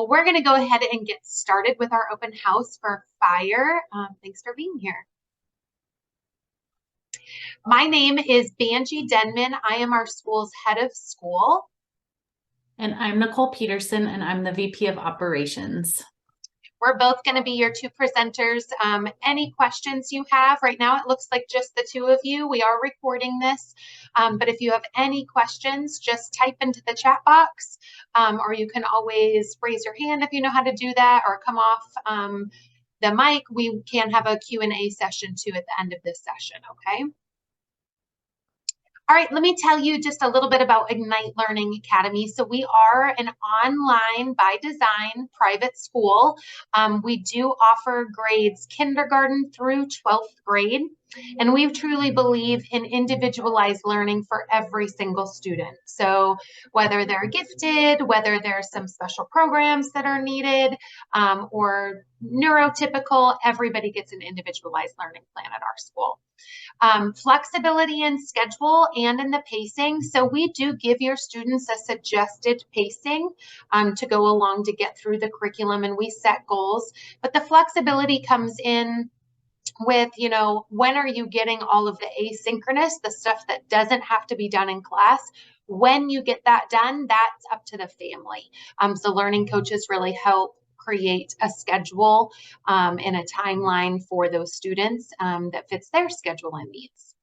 Well, we're going to go ahead and get started with our open house for fire. Thanks for being here. My name is Banji Denman. I am our school's head of school. And I'm Nicole Peterson, and I'm the VP of Operations. We're both going to be your two presenters. Any questions you have right now, it looks like just the two of you. We are recording this, but if you have any questions, just type into the chat box, or you can always raise your hand if you know how to do that, or come off the mic. We can have a Q&A session too at the end of this session, okay? All right, let me tell you just a little bit about Ignite Learning Academy. So we are an online by design private school. We do offer grades kindergarten through 12th grade. And we truly believe in individualized learning for every single student. So whether they're gifted, whether there's some special programs that are needed, or neurotypical, everybody gets an individualized learning plan at our school. Flexibility in schedule and in the pacing. So we do give your students a suggested pacing to go along to get through the curriculum, and we set goals. But the flexibility comes in with, you know, when are you getting all of the asynchronous, the stuff that doesn't have to be done in class? When you get that done, that's up to the family. So learning coaches really help create a schedule and a timeline for those students that fits their schedule and needs.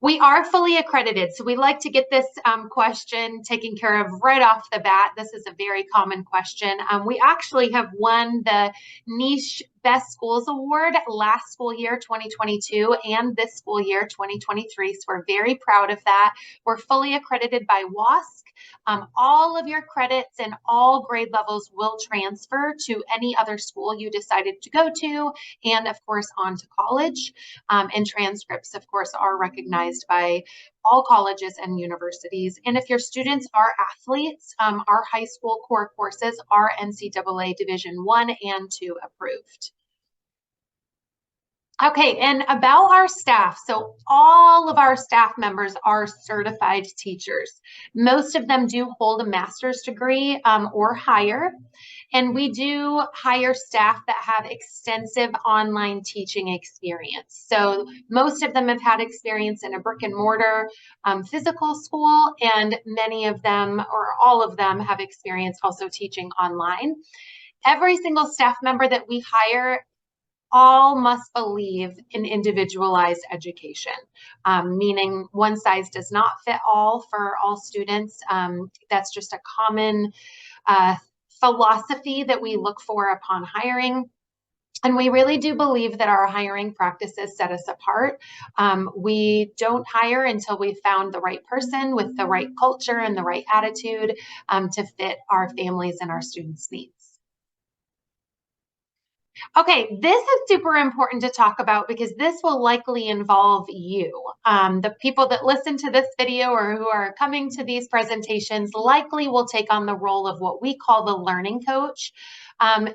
We are fully accredited, so we like to get this question taken care of right off the bat. This is a very common question. We actually have won the Niche Best Schools Award last school year, 2022, and this school year, 2023. So we're very proud of that. We're fully accredited by WASC. All of your credits and all grade levels will transfer to any other school you decided to go to, and of course on to college. And transcripts, of course, are recognized by all colleges and universities. And if your students are athletes, our high school core courses are NCAA Division I and II approved. Okay, and about our staff. So all of our staff members are certified teachers. Most of them do hold a master's degree or higher. And we do hire staff that have extensive online teaching experience. So most of them have had experience in a brick and mortar physical school, and many of them, or all of them, have experience also teaching online. Every single staff member that we hire all must believe in individualized education, meaning one size does not fit all for all students. That's just a common philosophy that we look for upon hiring. And we really do believe that our hiring practices set us apart. We don't hire until we've found the right person with the right culture and the right attitude to fit our families and our students' needs. Okay, this is super important to talk about because this will likely involve you. The people that listen to this video or who are coming to these presentations likely will take on the role of what we call the learning coach,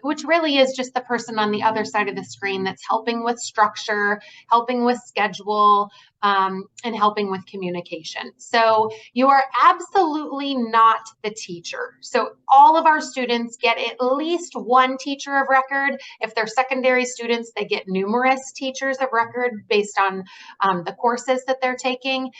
which really is just the person on the other side of the screen that's helping with structure, helping with schedule, and helping with communication. So you are absolutely not the teacher. So all of our students get at least one teacher of record. If they're secondary students, they get numerous teachers of record based on the courses that they're taking.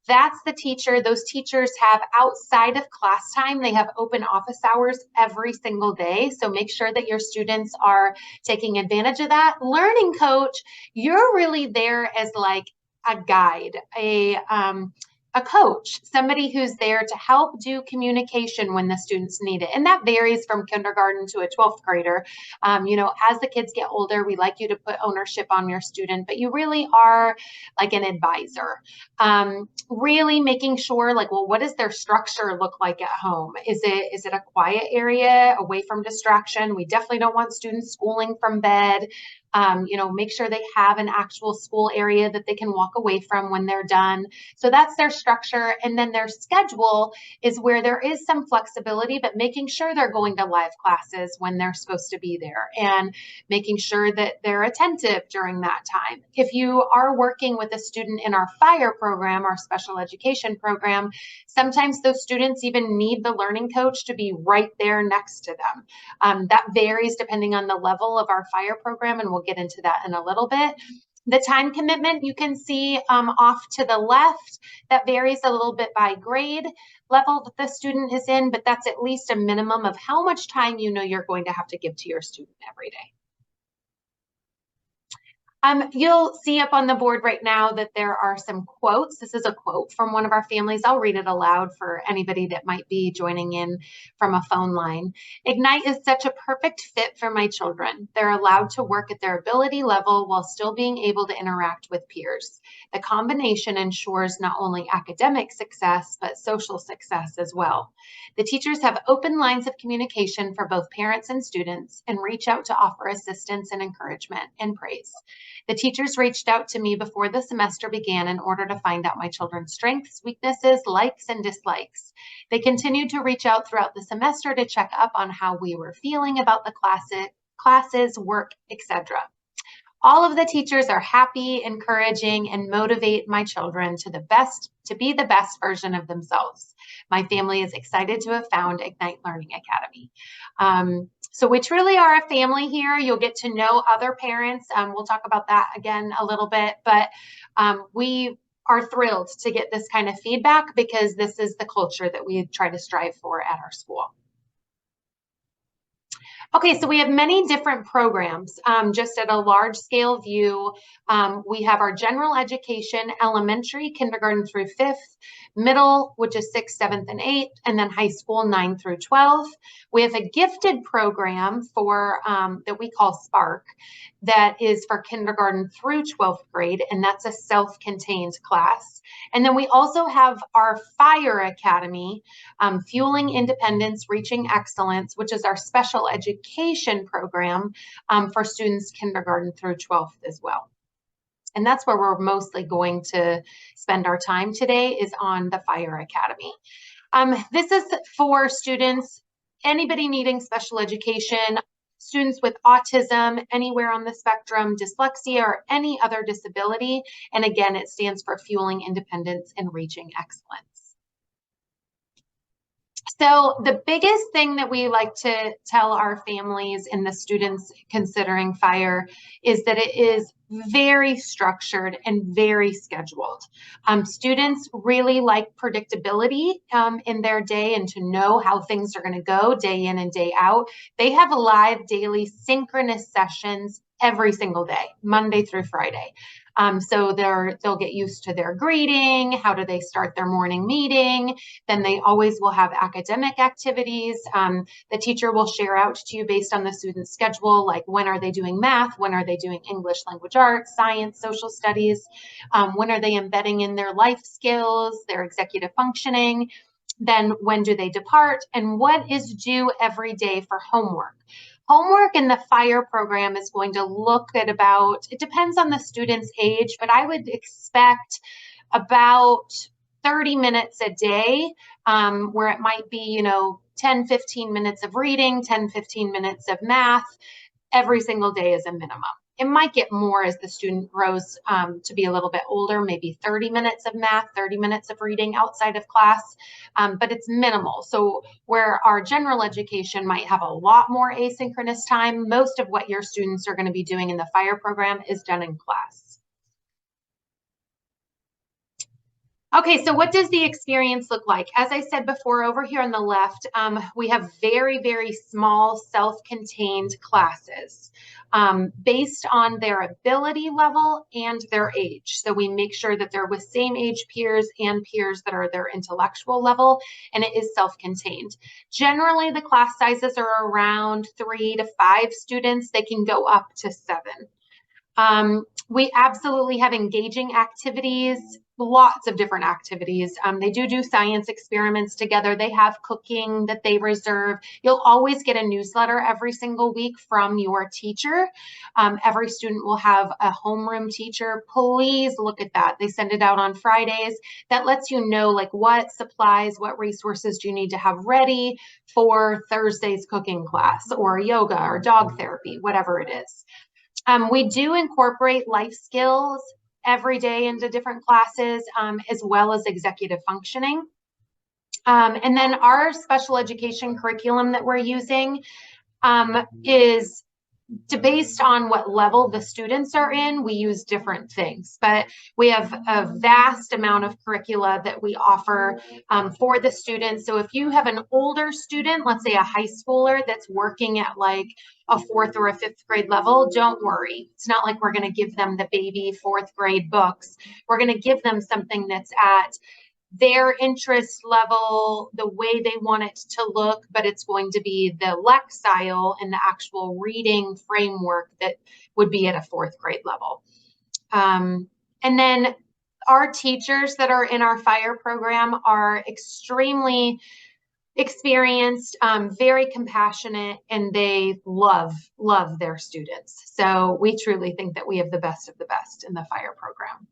That's the teacher. Those teachers have, outside of class time, they have open office hours every single day. So make sure that your students are taking advantage of that. Learning coach, you're really there as like a guide, a coach, somebody who's there to help do communication when the students need it. And that varies from kindergarten to a 12th grader. You know, as the kids get older, we like you to put ownership on your student, but you really are like an advisor. Really making sure, like, well, what does their structure look like at home? Is it a quiet area away from distraction? We definitely don't want students schooling from bed. Make sure they have an actual school area that they can walk away from when they're done. So that's their structure. And then their schedule is where there is some flexibility, but making sure they're going to live classes when they're supposed to be there and making sure that they're attentive during that time. If you are working with a student in our FIRE program, our special education program, sometimes those students even need the learning coach to be right there next to them. That varies depending on the level of our FIRE program, and we'll get into that in a little bit. The time commitment you can see off to the left, that varies a little bit by grade level that the student is in, but that's at least a minimum of how much time you know you're going to have to give to your student every day. You'll see up on the board right now that there are some quotes. This is a quote from one of our families. I'll read it aloud for anybody that might be joining in from a phone line. Ignite is such a perfect fit for my children. They're allowed to work at their ability level while still being able to interact with peers. The combination ensures not only academic success, but social success as well. The teachers have open lines of communication for both parents and students and reach out to offer assistance and encouragement and praise. The teachers reached out to me before the semester began in order to find out my children's strengths, weaknesses, likes, and dislikes. They continued to reach out throughout the semester to check up on how we were feeling about the classes, work, etc. All of the teachers are happy, encouraging, and motivate my children to be the best version of themselves. My family is excited to have found Ignite Learning Academy. So we truly are a family here. You'll get to know other parents. We'll talk about that again a little bit, but we are thrilled to get this kind of feedback because this is the culture that we try to strive for at our school. Okay, so we have many different programs. Just at a large scale view, we have our general education, elementary, kindergarten through 5th, middle, which is 6th, 7th, and 8th, and then high school, 9 through 12. We have a gifted program for that we call Spark that is for kindergarten through 12th grade, and that's a self-contained class. And then we also have our FIRE Academy, Fueling Independence, Reaching Excellence, which is our special education program for students kindergarten through 12th as well. And that's where we're mostly going to spend our time today, is on the FIRE Academy. This is for students, anybody needing special education, students with autism, anywhere on the spectrum, dyslexia, or any other disability. And again, it stands for Fueling Independence and Reaching Excellence. So the biggest thing that we like to tell our families and the students considering FIRE is that it is very structured and very scheduled. Students really like predictability in their day and to know how things are going to go day in and day out. They have live daily synchronous sessions every single day, Monday through Friday. So they'll get used to their greeting, how do they start their morning meeting, then they always will have academic activities. The teacher will share out to you based on the student's schedule, like when are they doing math, when are they doing English language arts, science, social studies, when are they embedding in their life skills, their executive functioning, then when do they depart, and what is due every day for homework. Homework in the FIRE program is going to look at about, it depends on the student's age, but I would expect about 30 minutes a day, where it might be, 10, 15 minutes of reading, 10, 15 minutes of math, every single day is a minimum. It might get more as the student grows to be a little bit older, maybe 30 minutes of math, 30 minutes of reading outside of class, but it's minimal. So where our general education might have a lot more asynchronous time, most of what your students are going to be doing in the FIRE program is done in class. Okay, so what does the experience look like? As I said before, over here on the left, we have very, very small self-contained classes based on their ability level and their age. So we make sure that they're with same age peers and peers that are their intellectual level, and it is self-contained. Generally, the class sizes are around 3 to 5 students. They can go up to 7. We absolutely have engaging activities, lots of different activities. They do science experiments together. They have cooking that they reserve. You'll always get a newsletter every single week from your teacher. Every student will have a homeroom teacher. Please look at that. They send it out on Fridays. That lets you know like what supplies, what resources do you need to have ready for Thursday's cooking class or yoga or dog therapy, whatever it is. We do incorporate life skills every day into different classes, as well as executive functioning. And then our special education curriculum that we're using is based on what level the students are in. We use different things, but we have a vast amount of curricula that we offer for the students. So if you have an older student, let's say a high schooler that's working at like a 4th or a 5th grade level, don't worry. It's not like we're going to give them the baby 4th grade books. We're going to give them something that's at their interest level, the way they want it to look, but it's going to be the Lexile and the actual reading framework that would be at a 4th grade level. And then our teachers that are in our FIRE program are extremely experienced, very compassionate, and they love their students. So we truly think that we have the best of the best in the FIRE program.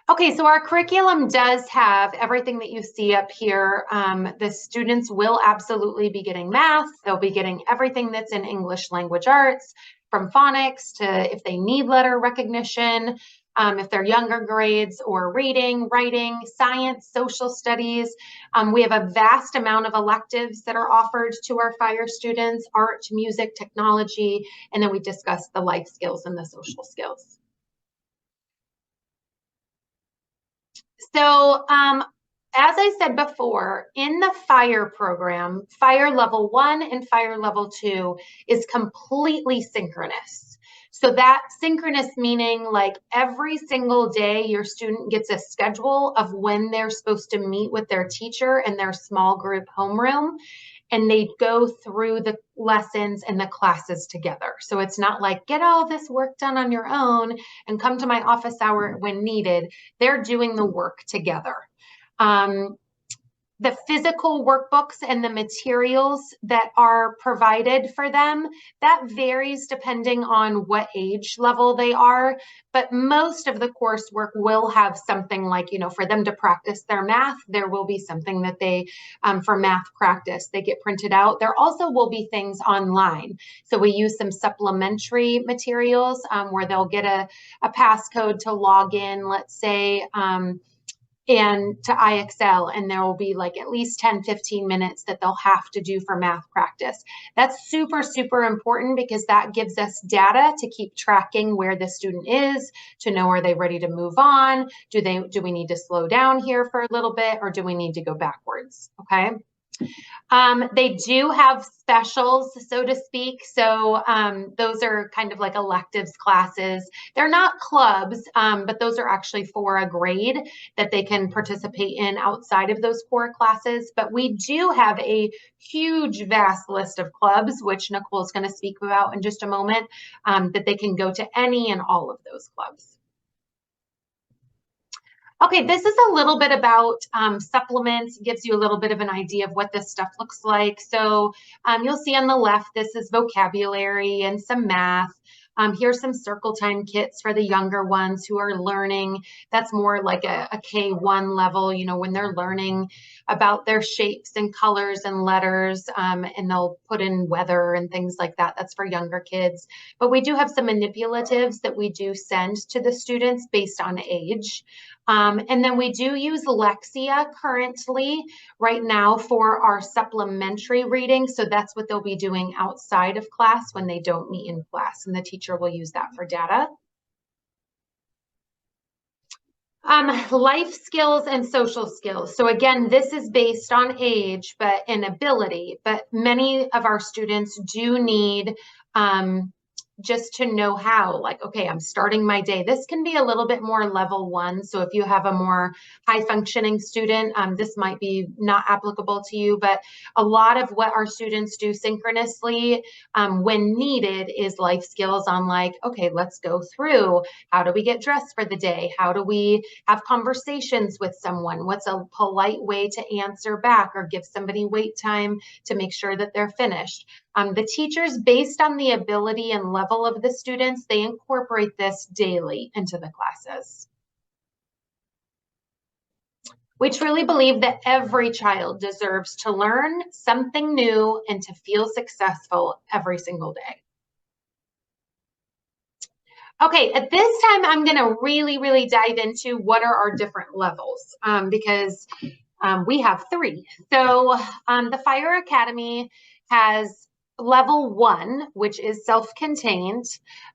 Okay, so our curriculum does have everything that you see up here. The students will absolutely be getting math. They'll be getting everything that's in English language arts, from phonics to if they need letter recognition, if they're younger grades, or reading, writing, science, social studies. We have a vast amount of electives that are offered to our FIRE students: art, music, technology, and then we discuss the life skills and the social skills. So as I said before, in the FIRE program, FIRE Level 1 and FIRE Level 2 is completely synchronous. So that synchronous meaning like every single day your student gets a schedule of when they're supposed to meet with their teacher in their small group homeroom, and they go through the lessons and the classes together. So it's not like get all this work done on your own and come to my office hour when needed. They're doing the work together. The physical workbooks and the materials that are provided for them, that varies depending on what age level they are, but most of the coursework will have something like, you know, for them to practice their math, there will be something that they, for math practice, they get printed out. There also will be things online. So we use some supplementary materials where they'll get a passcode to log in, let's say, and to IXL, and there will be like at least 10-15 minutes that they'll have to do for math practice. That's super, super important because that gives us data to keep tracking where the student is, to know are they ready to move on? Do we need to slow down here for a little bit, or do we need to go backwards? Okay. They do have specials, so to speak. So those are kind of like electives classes. They're not clubs, but those are actually for a grade that they can participate in outside of those core classes. But we do have a huge, vast list of clubs, which Nicole is going to speak about in just a moment, that they can go to any and all of those clubs. Okay, this is a little bit about supplements, gives you a little bit of an idea of what this stuff looks like. So you'll see on the left, this is vocabulary and some math. Here's some circle time kits for the younger ones who are learning. That's more like a K1 level, you know, when they're learning about their shapes and colors and letters, and they'll put in weather and things like that. That's for younger kids. But we do have some manipulatives that we do send to the students based on age. And then we do use Lexia currently right now for our supplementary reading. So that's what they'll be doing outside of class when they don't meet in class, and the teacher will use that for data. Life skills and social skills. So again, this is based on age and ability, but many of our students do need just to know how, like, okay, I'm starting my day. This can be a little bit more level 1. So if you have a more high functioning student, this might be not applicable to you, but a lot of what our students do synchronously when needed is life skills on, like, okay, let's go through, how do we get dressed for the day? How do we have conversations with someone? What's a polite way to answer back or give somebody wait time to make sure that they're finished? The teachers, based on the ability and level of the students, they incorporate this daily into the classes. We truly believe that every child deserves to learn something new and to feel successful every single day. Okay, at this time, I'm going to really dive into what are our different levels because we have 3. So the Fire Academy has level 1, which is self-contained.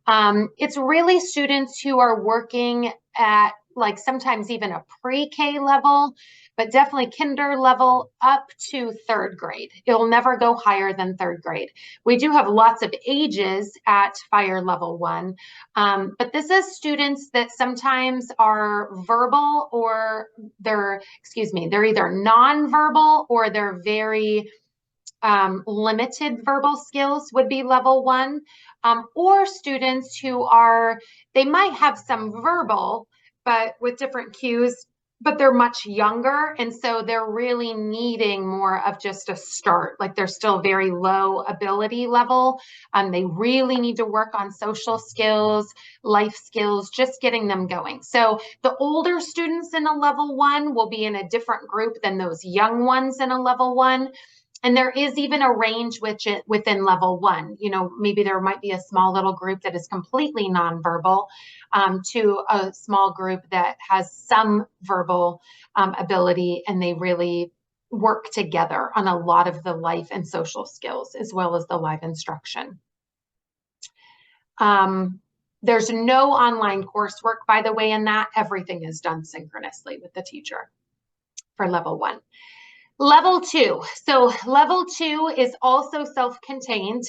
It's really students who are working at, like, sometimes even a pre-K level, but definitely kinder level up to 3rd grade. It'll never go higher than 3rd grade. We do have lots of ages at Fire level 1, but this is students that sometimes are verbal or they're either nonverbal or they're very limited verbal skills would be level 1, or students who they might have some verbal, but with different cues, but they're much younger. And so they're really needing more of just a start. Like, they're still very low ability level. They really need to work on social skills, life skills, just getting them going. So the older students in a level 1 will be in a different group than those young ones in a level 1. And there is even a range within level 1. You know, maybe there might be a small little group that is completely nonverbal to a small group that has some verbal ability, and they really work together on a lot of the life and social skills as well as the live instruction. There's no online coursework, by the way, in that. Everything is done synchronously with the teacher for level 1. Level 2. So level 2 is also self-contained.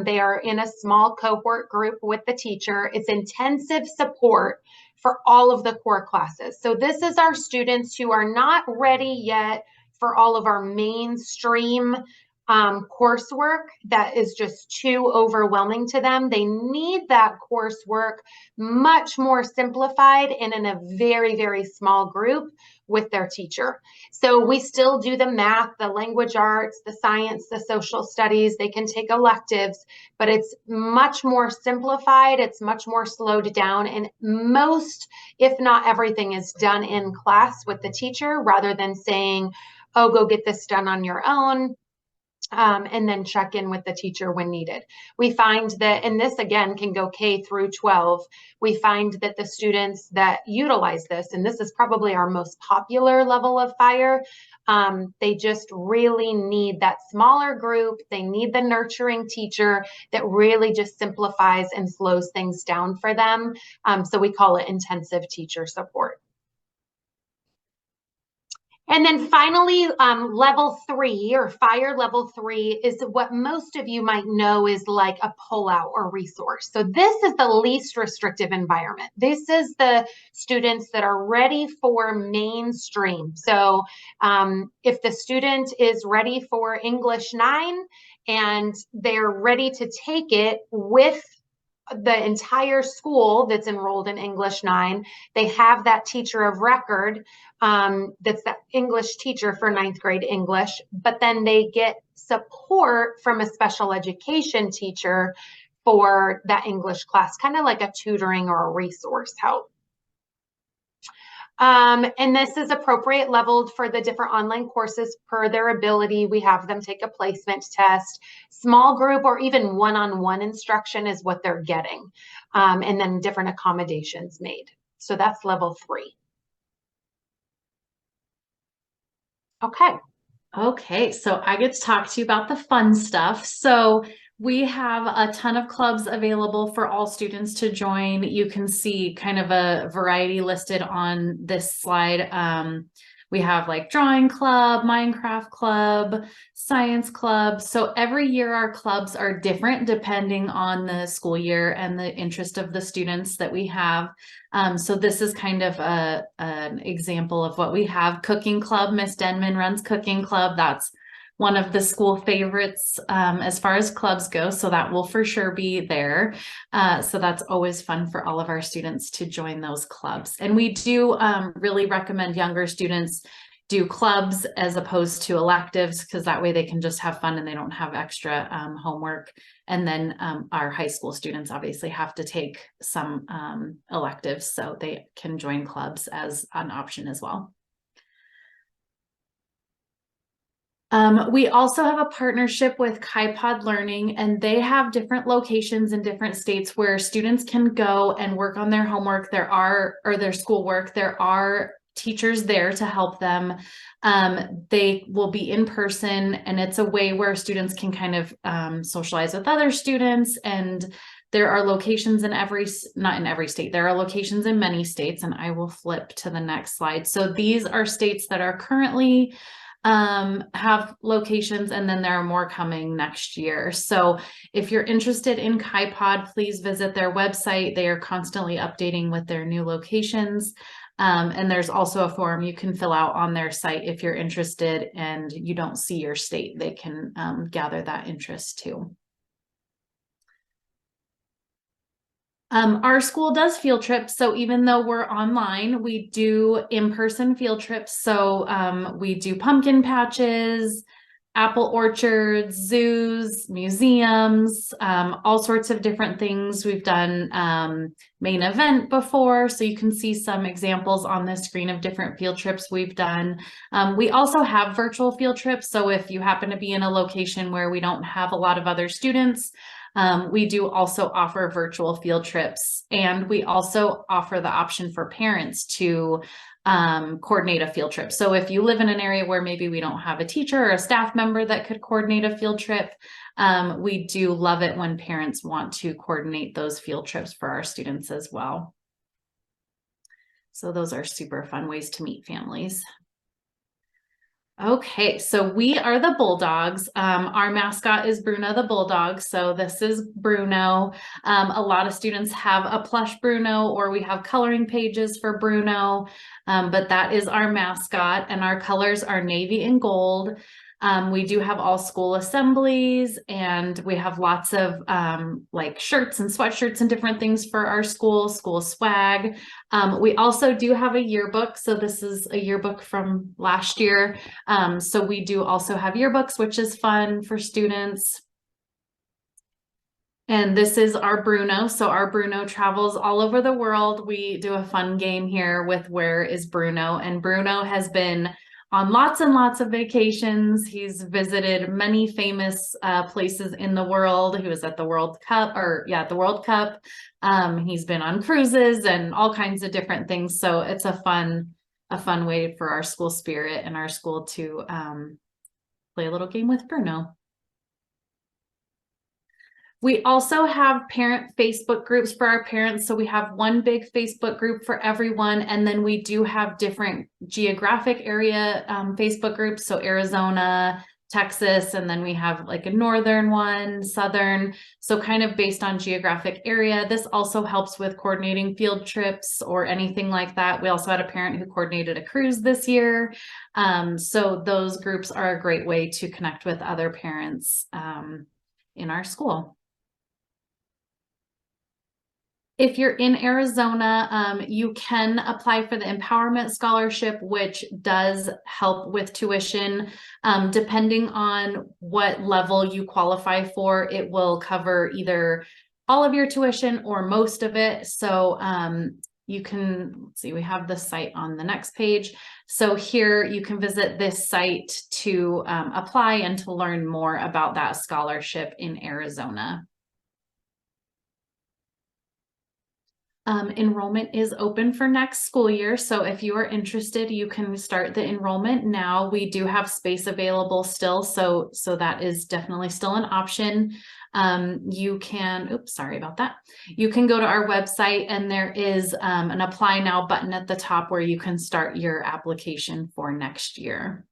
They are in a small cohort group with the teacher. It's intensive support for all of the core classes. So this is our students who are not ready yet for all of our mainstream coursework that is just too overwhelming to them. They need that coursework much more simplified and in a very small group with their teacher. So we still do the math, the language arts, the science, the social studies. They can take electives, but it's much more simplified. It's much more slowed down. And most, if not everything, is done in class with the teacher rather than saying, oh, go get this done on your own. And then check in with the teacher when needed. We find that, and this again can go K through 12, we find that the students that utilize this, and this is probably our most popular level of Fire, they just really need that smaller group. They need the nurturing teacher that really just simplifies and slows things down for them. So we call it intensive teacher support. And then finally, level 3 or Fire level 3 is what most of you might know is like a pullout or resource. So this is the least restrictive environment. This is the students that are ready for mainstream. So if the student is ready for English 9 and they're ready to take it with the entire school that's enrolled in English 9, they have that teacher of record that's the English teacher for 9th grade English, but then they get support from a special education teacher for that English class, kind of like a tutoring or a resource help. And this is appropriate leveled for the different online courses per their ability. We have them take a placement test. Small group or even one-on-one instruction is what they're getting. And then different accommodations made. So that's level 3. Okay, so I get to talk to you about the fun stuff. So we have a ton of clubs available for all students to join. You can see kind of a variety listed on this slide. We have like drawing club, Minecraft club, science club. So every year our clubs are different depending on the school year and the interest of the students that we have. So this is kind of an example of what we have. Cooking club, Miss Denman runs cooking club. That's one of the school favorites as far as clubs go. So that will for sure be there. So that's always fun for all of our students to join those clubs. And we do really recommend younger students do clubs as opposed to electives, because that way they can just have fun and they don't have extra homework. And then our high school students obviously have to take some electives, so they can join clubs as an option as well. We also have a partnership with KaiPod Learning, and they have different locations in different states where students can go and work on their homework. Or their schoolwork. There are teachers there to help them. They will be in person, and it's a way where students can kind of socialize with other students. And there are locations in not in every state, there are locations in many states, and I will flip to the next slide. So these are states that are currently have locations, and then there are more coming next year. So if you're interested in KaiPod, please visit their website. They are constantly updating with their new locations. And there's also a form you can fill out on their site if you're interested and you don't see your state. They can gather that interest too. Our school does field trips. So even though we're online, we do in-person field trips. So we do pumpkin patches, apple orchards, zoos, museums, all sorts of different things. We've done main event before, so you can see some examples on the screen of different field trips we've done. We also have virtual field trips. So if you happen to be in a location where we don't have a lot of other students, we do also offer virtual field trips, and we also offer the option for parents to coordinate a field trip. So if you live in an area where maybe we don't have a teacher or a staff member that could coordinate a field trip, we do love it when parents want to coordinate those field trips for our students as well. So those are super fun ways to meet families. Okay, so we are the Bulldogs. Our mascot is Bruno the Bulldog. So this is Bruno. A lot of students have a plush Bruno, or we have coloring pages for Bruno, but that is our mascot, and our colors are navy and gold. We do have all school assemblies, and we have lots of like shirts and sweatshirts and different things for our school swag. We also do have a yearbook. So this is a yearbook from last year. So we do also have yearbooks, which is fun for students. And this is our Bruno. So our Bruno travels all over the world. We do a fun game here with Where is Bruno? And Bruno has been on lots and lots of vacations. He's visited many famous places in the world. He was at the World Cup, the World Cup. He's been on cruises and all kinds of different things. So it's a fun way for our school spirit and our school to play a little game with Bruno. We also have parent Facebook groups for our parents. So we have one big Facebook group for everyone. And then we do have different geographic area Facebook groups. So Arizona, Texas, and then we have like a northern one, southern. So kind of based on geographic area. This also helps with coordinating field trips or anything like that. We also had a parent who coordinated a cruise this year. So those groups are a great way to connect with other parents in our school. If you're in Arizona, you can apply for the Empowerment Scholarship, which does help with tuition. Depending on what level you qualify for, it will cover either all of your tuition or most of it. So you can, let's see, we have the site on the next page. So here you can visit this site to apply and to learn more about that scholarship in Arizona. Enrollment is open for next school year. So if you are interested, you can start the enrollment now. We do have space available still. So that is definitely still an option. You can, oops, sorry about that. You can go to our website and there is an apply now button at the top where you can start your application for next year.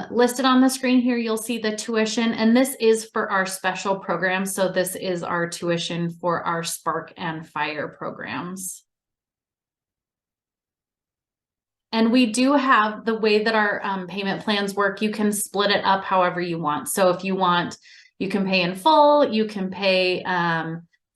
Listed on the screen here, you'll see the tuition, and this is for our special programs. So this is our tuition for our Spark and Fire programs. And we do have the way that our payment plans work. You can split it up however you want. So if you want, you can pay in full, you can pay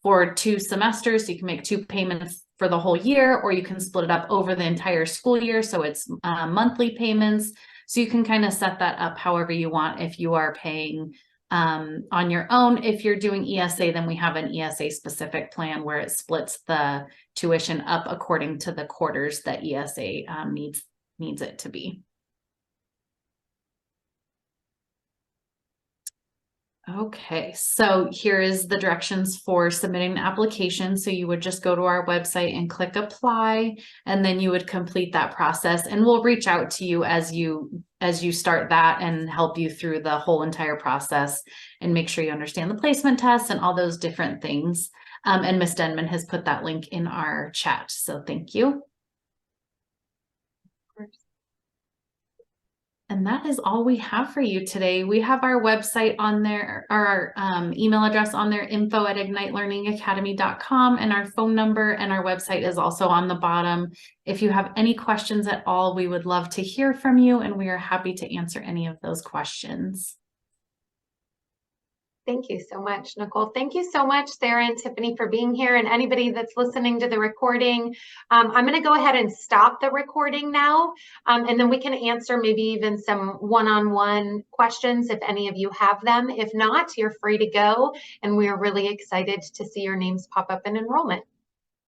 for 2 semesters. So you can make 2 payments for the whole year, or you can split it up over the entire school year. So it's monthly payments. So you can kind of set that up however you want if you are paying on your own. If you're doing ESA, then we have an ESA specific plan where it splits the tuition up according to the quarters that ESA needs it to be. Okay, so here is the directions for submitting the application. So you would just go to our website and click apply, and then you would complete that process, and we'll reach out to you as you start that and help you through the whole entire process and make sure you understand the placement tests and all those different things. And Ms. Denman has put that link in our chat. So thank you. And that is all we have for you today. We have our website on there, our email address on there, info@ignitelearningacademy.com, and our phone number and our website is also on the bottom. If you have any questions at all, we would love to hear from you, and we are happy to answer any of those questions. Thank you so much, Nicole. Thank you so much, Sarah and Tiffany, for being here, and anybody that's listening to the recording. I'm going to go ahead and stop the recording now, and then we can answer maybe even some one-on-one questions if any of you have them. If not, you're free to go, and we are really excited to see your names pop up in enrollment.